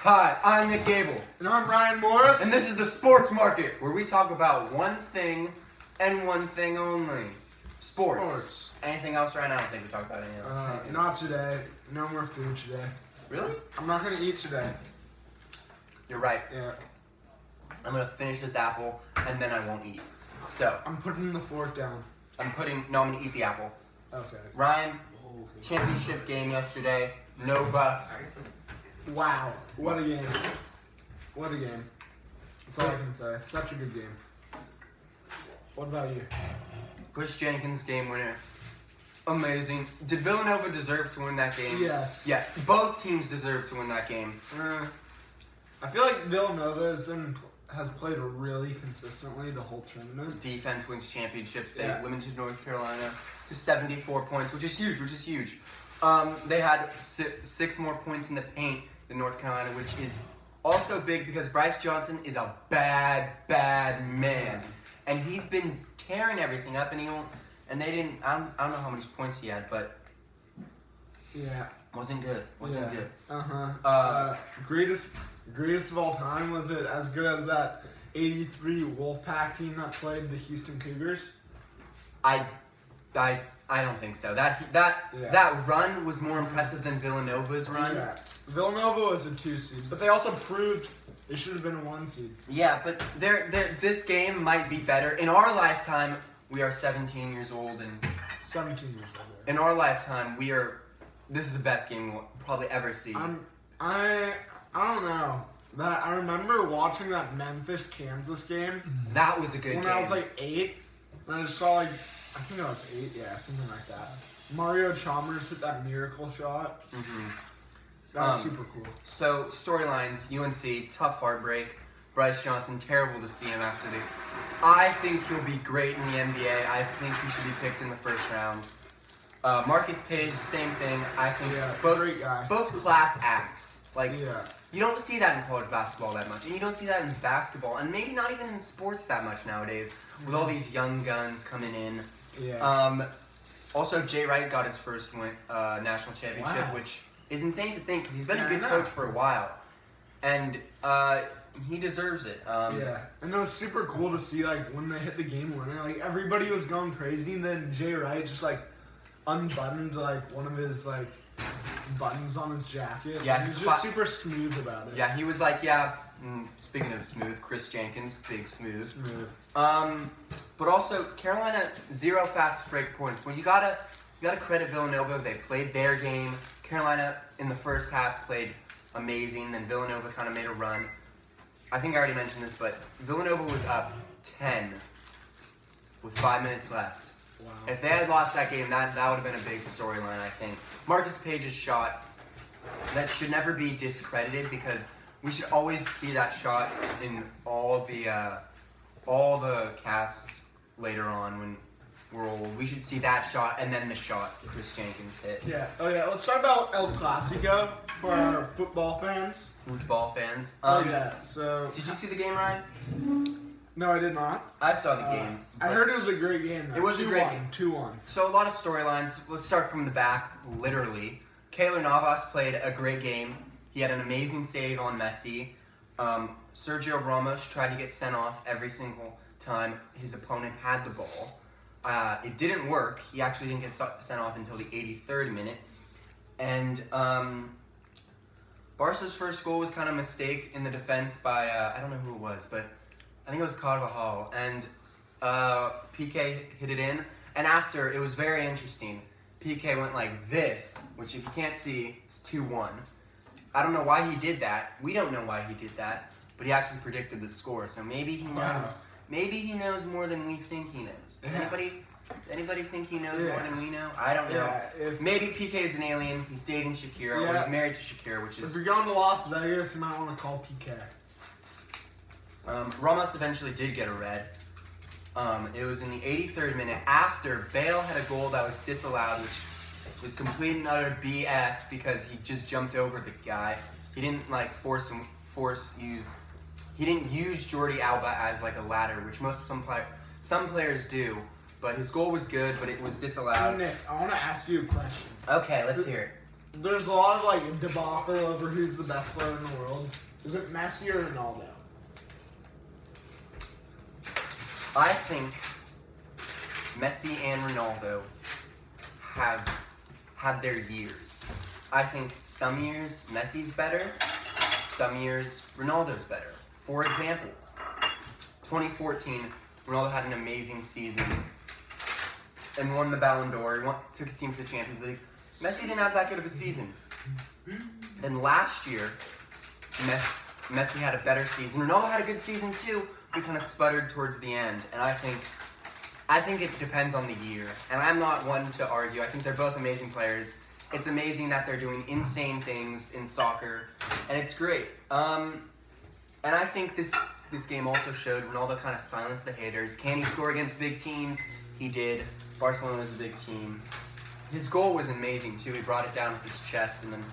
Hi, I'm Nick Gable. And I'm Ryan Morris. And this is the Sports Market, where we talk about one thing and one thing only. Sports. Anything else right now? I don't think we talked about any else. Not today. No more food today. Really? I'm not going to eat today. You're right. Yeah. I'm going to finish this apple, and then I won't eat. So. I'm putting the fork down. I'm going to eat the apple. Okay. Ryan, championship game yesterday. Nova. Wow. What a game. What a game. That's all I can say. Such a good game. What about you? Chris Jenkins, game winner. Amazing. Did Villanova deserve to win that game? Yes. Yeah, both teams deserve to win that game. I feel like Villanova has played really consistently the whole tournament. Defense wins championships. They limited North Carolina to 74 points, which is huge. They had 6 more points in the paint than North Carolina, which is also big because Bryce Johnson is a bad man. And he's been tearing everything up, and they didn't. I don't know how many points he had, but wasn't good. Good. Greatest of all time. Was it as good as that '83 Wolfpack team that played the Houston Cougars? I don't think so. That run was more impressive than Villanova's run. Yeah. Villanova was a 2 seed, but they also proved it should have been a 1 seed. Yeah, but this game might be better. In our lifetime, we are 17 years old, and 17 years old. In our lifetime, this is the best game we'll probably ever see. I don't know. I remember watching that Memphis-Kansas game. That was a good game. When I was like 8, and I just saw I think I was 8, something like that. Mario Chalmers hit that miracle shot. Mm-hmm. That was super cool. So, storylines, UNC, tough heartbreak. Bryce Johnson, terrible to see him after I think he'll be great in the NBA. I think he should be picked in the first round. Marcus Page, same thing. I think great guy. Both class acts. You don't see that in college basketball that much, and you don't see that in basketball, and maybe not even in sports that much nowadays, with all these young guns coming in. Yeah. Also, Jay Wright got his first national championship, which is insane to think because he's been a good coach for a while, and he deserves it. And it was super cool to see when they hit the game winner, everybody was going crazy, and then Jay Wright just unbuttoned one of his buttons on his jacket. Yeah, he was just super smooth about it. Yeah, he was speaking of smooth, Chris Jenkins, big smooth. But also Carolina 0 fast break points. Well, you gotta credit Villanova. They played their game. Carolina in the first half played amazing. Then Villanova kind of made a run. I think I already mentioned this, but Villanova was up 10 with 5 minutes left. Wow. If they had lost that game, that would have been a big storyline, I think. Marcus Page's shot, that should never be discredited because we should always see that shot in all the casts later on when we're old. We should see that shot and then the shot Chris Jenkins hit. Yeah. Oh yeah. Let's talk about El Clasico for our football fans. So. Did you see the game, Ryan? No, I did not. I saw the game. I heard it was a great game. It was a great game. 2-1. So a lot of storylines. Let's start from the back, literally. Keylor Navas played a great game. He had an amazing save on Messi. Sergio Ramos tried to get sent off every single time his opponent had the ball. It didn't work. He actually didn't get sent off until the 83rd minute. And Barca's first goal was kind of a mistake in the defense by, I don't know who it was, but I think it was Carvajal. And PK hit it in. And after, it was very interesting. PK went like this, which if you can't see, it's 2-1. I don't know why he did that. We don't know why he did that, but he actually predicted the score. So maybe he knows. Wow. Maybe he knows more than we think he knows. Does anybody think he knows more than we know? I don't know. Maybe PK is an alien. He's dating Shakira, or he's married to Shakira, which is. If you're going to Las Vegas, you might want to call PK. Ramos eventually did get a red. It was in the 83rd minute after Bale had a goal that was disallowed, which was complete and utter BS because he just jumped over the guy. He didn't he didn't use Jordi Alba as a ladder, which some players do. But his goal was good, but it was disallowed. Nick, I want to ask you a question. Okay, let's hear it. There's a lot of like debacle over who's the best player in the world. Is it Messi or Ronaldo? I think Messi and Ronaldo have had their years. I think some years Messi's better, some years Ronaldo's better. For example, 2014, Ronaldo had an amazing season and won the Ballon d'Or, took his team to the Champions League. Messi didn't have that good of a season. Then last year, Messi had a better season. Ronaldo had a good season too, but he kind of sputtered towards the end. And I think it depends on the year. And I'm not one to argue. I think they're both amazing players. It's amazing that they're doing insane things in soccer, and it's great. And I think this game also showed Ronaldo kind of silenced the haters. Can he score against big teams? He did. Barcelona's a big team. His goal was amazing too. He brought it down with his chest and then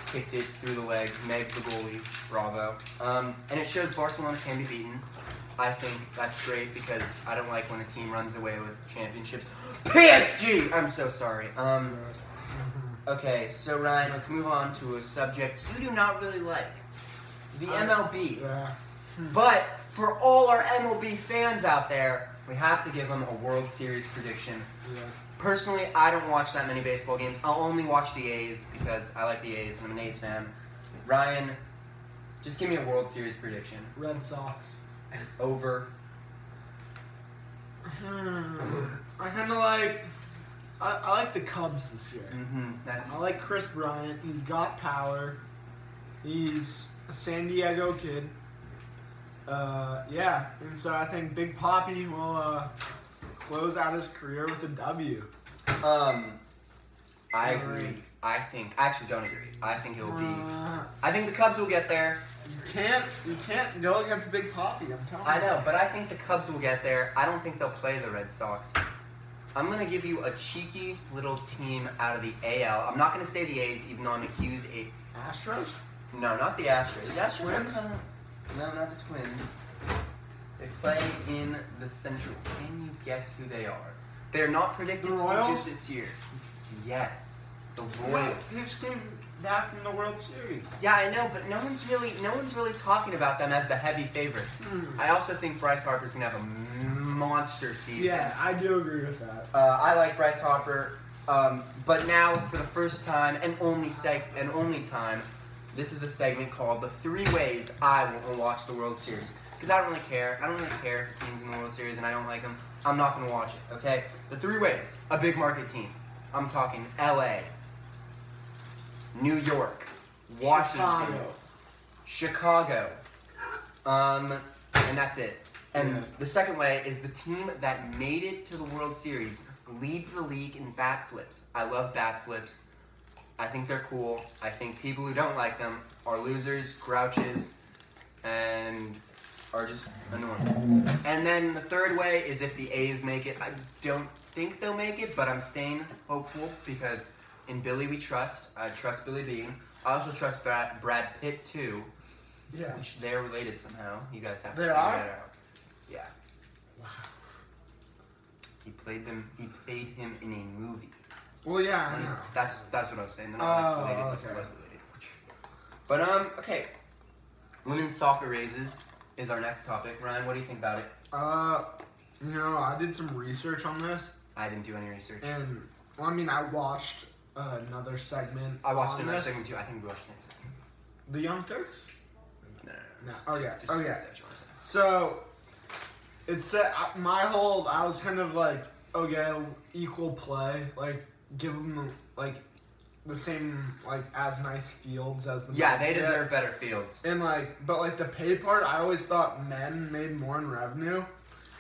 kicked it through the legs. Meg the goalie. Bravo. And it shows Barcelona can be beaten. I think that's great because I don't like when a team runs away with championships. PSG! I'm so sorry. Okay, so Ryan, let's move on to a subject you do not really like. The MLB. Yeah. But for all our MLB fans out there, we have to give them a World Series prediction. Yeah. Personally, I don't watch that many baseball games. I'll only watch the A's because I like the A's and I'm an A's fan. Ryan, just give me a World Series prediction. Red Sox. Over. I kind of like. I like the Cubs this year. That's. I like Chris Bryant. He's got power. He's a San Diego kid. Yeah, and so I think Big Papi will close out his career with a W. I agree. I actually don't agree. I think it'll be. I think the Cubs will get there. You can't go against Big Papi. I'm telling you. I know, but I think the Cubs will get there. I don't think they'll play the Red Sox. I'm going to give you a cheeky little team out of the AL. I'm not going to say the A's, even though I'm a huge Astros? No, not the Astros. The Astros Twins? No, not the Twins. They play in the Central. Can you guess who they are? They're not predicted to do Royals? this this year. Yes, the Yeah, Royals. they just came back from the World Series. Yeah, I know, but no one's really talking about them as the heavy favorites. I also think Bryce Harper's gonna have a monster season. Yeah, I do agree with that. I like Bryce Harper, but now for the first time and only time, this is a segment called "The 3 Ways I Will Watch the World Series." Because I don't really care. I don't really care if teams in the World Series and I don't like them. I'm not gonna watch it. Okay. The 3 ways. A big market team. I'm talking L.A., New York, Washington, Chicago. And that's it. And the second way is the team that made it to the World Series leads the league in bat flips. I love bat flips. I think they're cool. I think people who don't like them are losers, grouches, and are just annoying. And then the third way is if the A's make it. I don't think they'll make it, but I'm staying hopeful because in Billy we trust. I trust Billy Bean. I also trust Brad Pitt too. Yeah. Which they're related somehow. You guys have to They figure are? that out. Yeah. Wow. He played him in a movie. Well, yeah, I know. That's what I was saying. They're not like related, okay. blood related. But okay. Women's soccer raises is our next topic. Ryan, what do you think about it? I did some research on this, I didn't do any research. and well, I mean, I watched another segment. I watched on another this. segment too. I think we watched the same segment. The Young Turks. No. No. Okay. Just Okay. say what you want to say. So, it said I was kind of like, okay, equal play, like give them like the same like as nice fields as the Yeah, men they get. deserve better fields. And but the pay part, I always thought men made more in revenue.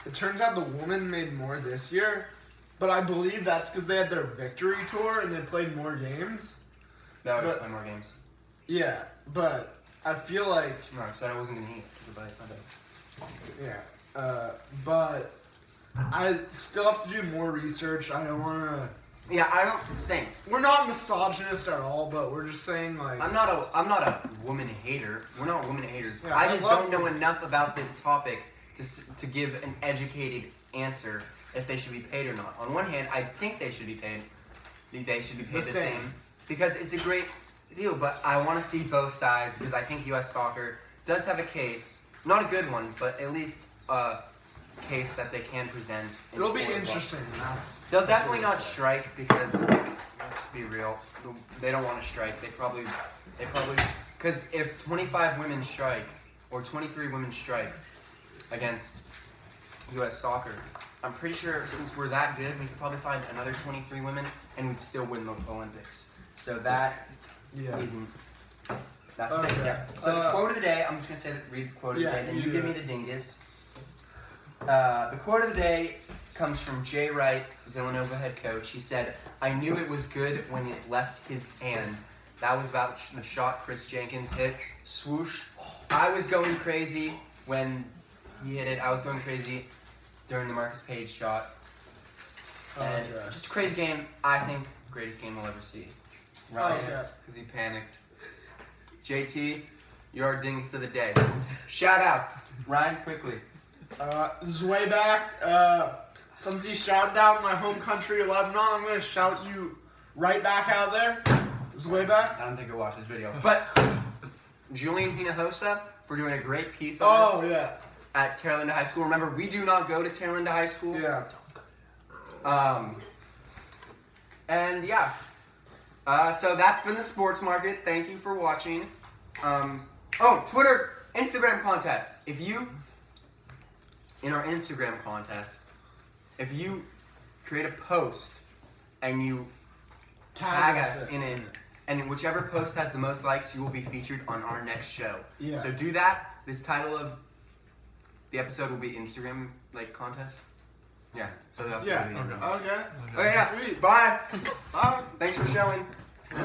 It turns out the women made more this year, but I believe that's because they had their victory tour and they played more games. That would But- play more games. Yeah, but I feel like No, I said I wasn't gonna eat. Goodbye. My bad. yeah, but I still have to do more research. I don't want to. Yeah, I don't. Same. We're not misogynist at all, but we're just saying like. I'm not a woman hater. We're not women haters. Yeah, I I just love don't know women. enough about this topic to give an educated answer if they should be paid or not. On one hand, I think they should be paid. They should be paid The the same. same. because it's a great deal. But I want to see both sides because I think U.S. Soccer does have a case, not a good one, but at least a case that they can present. It'll be interesting. They'll definitely not strike because, let's be real, they don't want to strike. They probably, because if 25 women strike or 23 women strike against U.S. Soccer, I'm pretty sure since we're that good, we could probably find another 23 women and we'd still win the Olympics. So that isn't. That's a big, yeah. So the quote of the day, I'm just going to read the quote of the day, then you give me the dingus. The quote of the day comes from Jay Wright, Villanova head coach. He said, "I knew it was good when it left his hand." That was about the shot Chris Jenkins hit. Swoosh. I was going crazy when he hit it. I was going crazy during the Marcus Page shot. And just a crazy game. I think greatest game we'll ever see. Ryan is, because he panicked. JT, your dingus of the day. Shout outs. Ryan, quickly. This is way back. Since he shouted out my home country, Lebanon, I'm going to shout you right back out there. This is way back. I don't think I watched this video. But Julian Hinojosa for doing a great piece on this at Terra Linda High School. Remember, we do not go to Terra Linda High School. Yeah. And yeah. So that's been the Sports Market. Thank you for watching. Twitter, Instagram contest. In our Instagram contest, if you create a post and you tag us in it, and whichever post has the most likes, you will be featured on our next show. Yeah. So do that. This title of the episode will be Instagram contest. Yeah. So that's what we need. Okay. Okay. Yeah. Sweet. Bye. Bye. Thanks for showing.